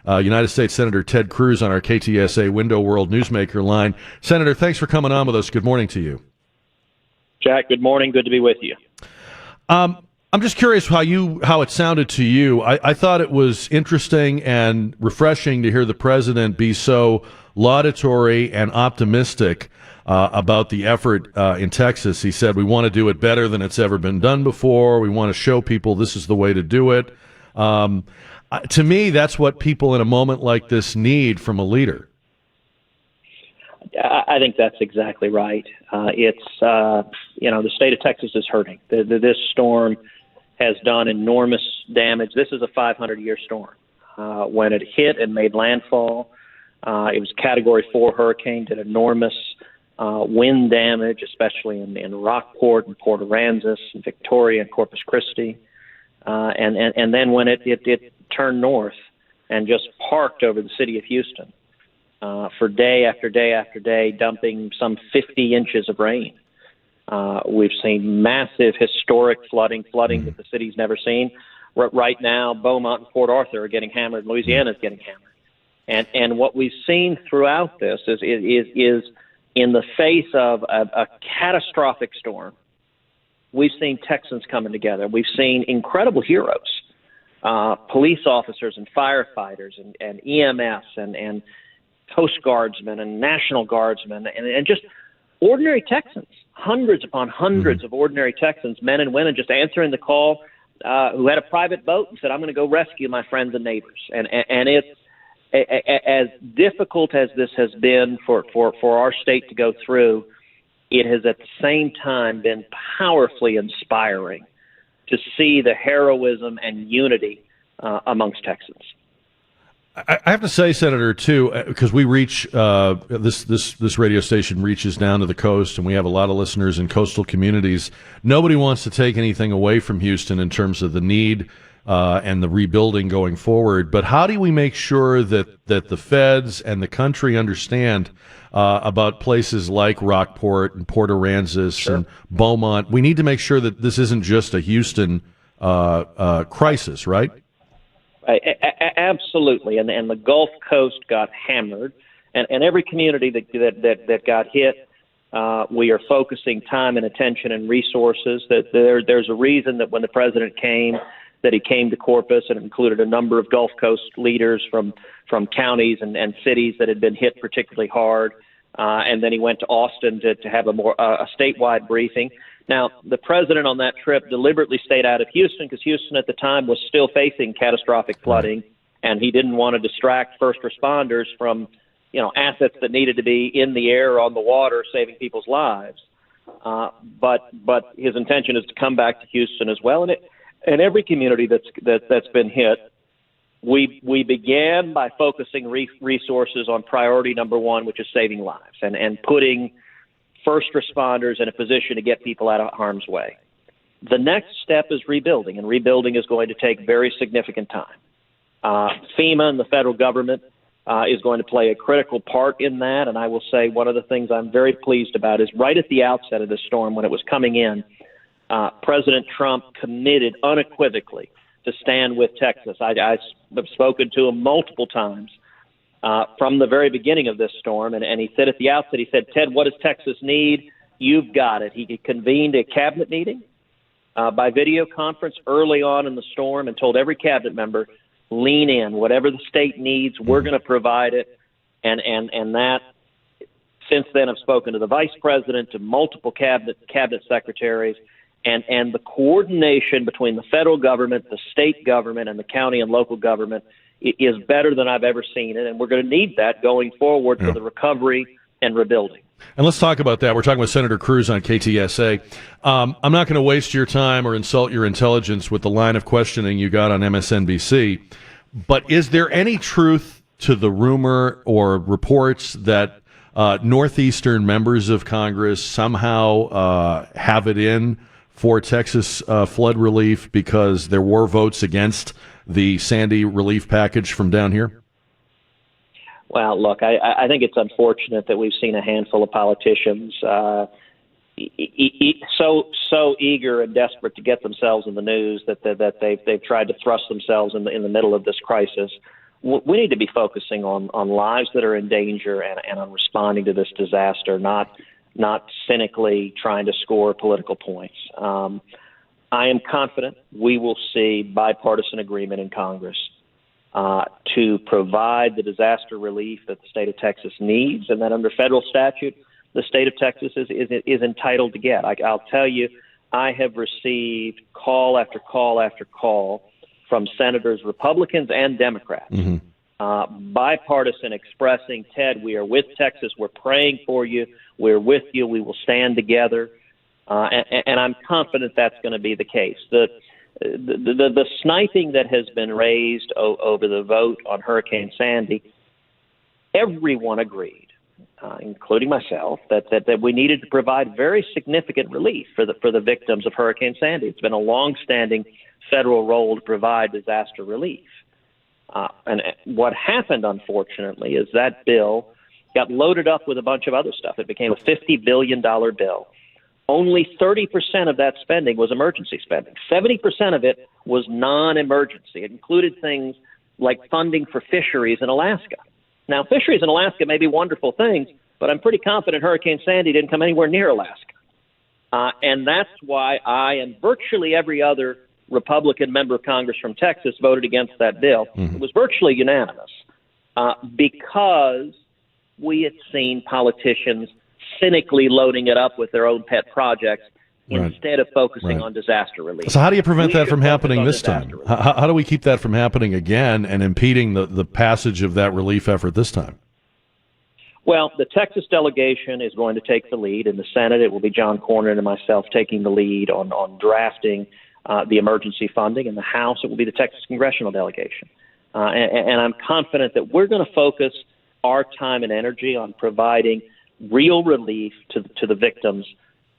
United States Senator Ted Cruz on our KTSA Window World Newsmaker line. Senator, thanks for coming on with us. Good morning to you. Jack, good morning. Good to be with you. I'm just curious how it sounded to you. I thought it was interesting and refreshing to hear the president be so laudatory and optimistic about the effort in Texas. He said, we want to do it better than it's ever been done before. We want to show people this is the way to do it. To me, that's what people in a moment like this need from a leader. I think that's exactly right. The state of Texas is hurting. This storm has done enormous damage. This is a 500-year storm. When it hit and made landfall, it was a Category 4 hurricane, did enormous wind damage, especially in Rockport and Port Aransas and Victoria and Corpus Christi. And then when it turned north and just parked over the city of Houston for day after day after day, dumping some 50 inches of rain. We've seen massive historic flooding that the city's never seen. Right now, Beaumont and Port Arthur are getting hammered. Louisiana's getting hammered. And what we've seen throughout this is in the face of a catastrophic storm, we've seen Texans coming together. We've seen incredible heroes, police officers and firefighters and EMS and Coast Guardsmen and National Guardsmen and just ordinary Texans, hundreds upon hundreds of ordinary Texans, men and women, just answering the call, who had a private boat and said, I'm going to go rescue my friends and neighbors. And it's as difficult as this has been for our state to go through, it has at the same time been powerfully inspiring to see the heroism and unity amongst Texans. I have to say, Senator, too, because we reach this radio station reaches down to the coast, and we have a lot of listeners in coastal communities. Nobody wants to take anything away from Houston in terms of the need and the rebuilding going forward. But how do we make sure that the feds and the country understand about places like Rockport and Port Aransas and Beaumont? We need to make sure that this isn't just a Houston crisis, right? Absolutely, and the Gulf Coast got hammered, and every community that got hit, we are focusing time and attention and resources. That there's a reason that when the president came, that he came to Corpus and included a number of Gulf Coast leaders from counties and cities that had been hit particularly hard, and then he went to Austin to have a statewide briefing. Now, the president on that trip deliberately stayed out of Houston because Houston at the time was still facing catastrophic flooding, and he didn't want to distract first responders from, assets that needed to be in the air or on the water saving people's lives. But his intention is to come back to Houston as well. And every community that's been hit, we began by focusing resources on priority number one, which is saving lives and putting first responders in a position to get people out of harm's way. The next step is rebuilding, and rebuilding is going to take very significant time. FEMA and the federal government is going to play a critical part in that, and I will say one of the things I'm very pleased about is right at the outset of this storm, when it was coming in, President Trump committed unequivocally to stand with Texas. I've spoken to him multiple times from the very beginning of this storm, and he said at the outset, he said, Ted, what does Texas need? You've got it. He convened a cabinet meeting by video conference early on in the storm and told every cabinet member, lean in. Whatever the state needs, we're going to provide it. And that, since then, I've spoken to the vice president, to multiple cabinet secretaries, and the coordination between the federal government, the state government, and the county and local government is better than I've ever seen it, and we're going to need that going forward for the recovery and rebuilding. And let's talk about that. We're talking with Senator Cruz on KTSA. I'm not going to waste your time or insult your intelligence with the line of questioning you got on MSNBC, but is there any truth to the rumor or reports that Northeastern members of Congress somehow have it in for Texas flood relief because there were votes against the Sandy relief package from down here? Well, look, I think it's unfortunate that we've seen a handful of politicians so eager and desperate to get themselves in the news that they've tried to thrust themselves in the middle of this crisis. we need to be focusing on lives that are in danger and on responding to this disaster, not cynically trying to score political points. I am confident we will see bipartisan agreement in Congress to provide the disaster relief that the state of Texas needs, and that under federal statute, the state of Texas is entitled to get. I'll tell you, I have received call after call after call from senators, Republicans and Democrats, bipartisan, expressing, Ted, we are with Texas. We're praying for you. We're with you. We will stand together. And I'm confident that's going to be the case. The sniping that has been raised over the vote on Hurricane Sandy, everyone agreed, including myself, that we needed to provide very significant relief for the victims of Hurricane Sandy. It's been a long-standing federal role to provide disaster relief. And what happened, unfortunately, is that bill got loaded up with a bunch of other stuff. It became a $50 billion bill. Only 30% of that spending was emergency spending. 70% of it was non-emergency. It included things like funding for fisheries in Alaska. Now, fisheries in Alaska may be wonderful things, but I'm pretty confident Hurricane Sandy didn't come anywhere near Alaska. And that's why I and virtually every other Republican member of Congress from Texas voted against that bill. It was virtually unanimous because we had seen politicians cynically loading it up with their own pet projects instead of focusing on disaster relief. So how do you prevent that from happening this time? How do we keep that from happening again and impeding the passage of that relief effort this time? Well, the Texas delegation is going to take the lead. In the Senate, it will be John Cornyn and myself taking the lead on drafting the emergency funding. In the House, it will be the Texas congressional delegation. And I'm confident that we're going to focus our time and energy on providing real relief to the victims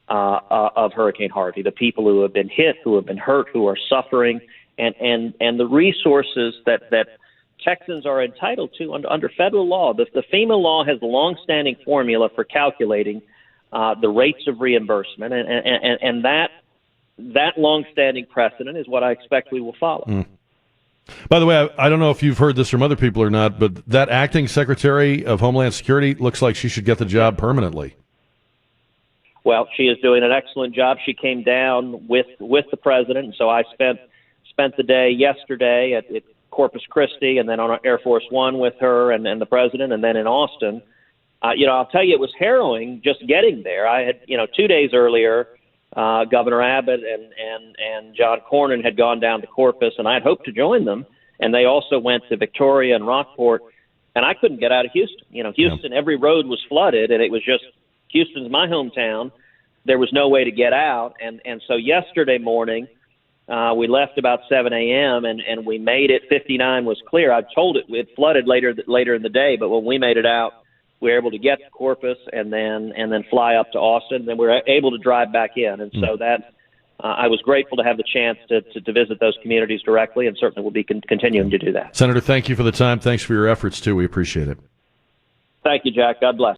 of Hurricane Harvey, the people who have been hit, who have been hurt, who are suffering, and the resources that Texans are entitled to under federal law. The FEMA law has a longstanding formula for calculating the rates of reimbursement, and that longstanding precedent is what I expect we will follow. By the way, I don't know if you've heard this from other people or not, but that acting Secretary of Homeland Security looks like she should get the job permanently. Well, she is doing an excellent job. She came down with the president, and so I spent the day yesterday at Corpus Christi, and then on Air Force One with her and the president, and then in Austin. I'll tell you, it was harrowing just getting there. I had, 2 days earlier, Governor Abbott and John Cornyn had gone down to Corpus, and I had hoped to join them. And they also went to Victoria and Rockport, and I couldn't get out of Houston. Houston, every road was flooded, and it was just, Houston's my hometown. There was no way to get out. And so yesterday morning, we left about 7 a.m., and we made it. 59 was clear. I told it flooded later in the day, but when we made it out, we were able to get to Corpus and then fly up to Austin. Then we were able to drive back in. And so that I was grateful to have the chance to visit those communities directly, and certainly will be continuing to do that. Senator, thank you for the time. Thanks for your efforts, too. We appreciate it. Thank you, Jack. God bless.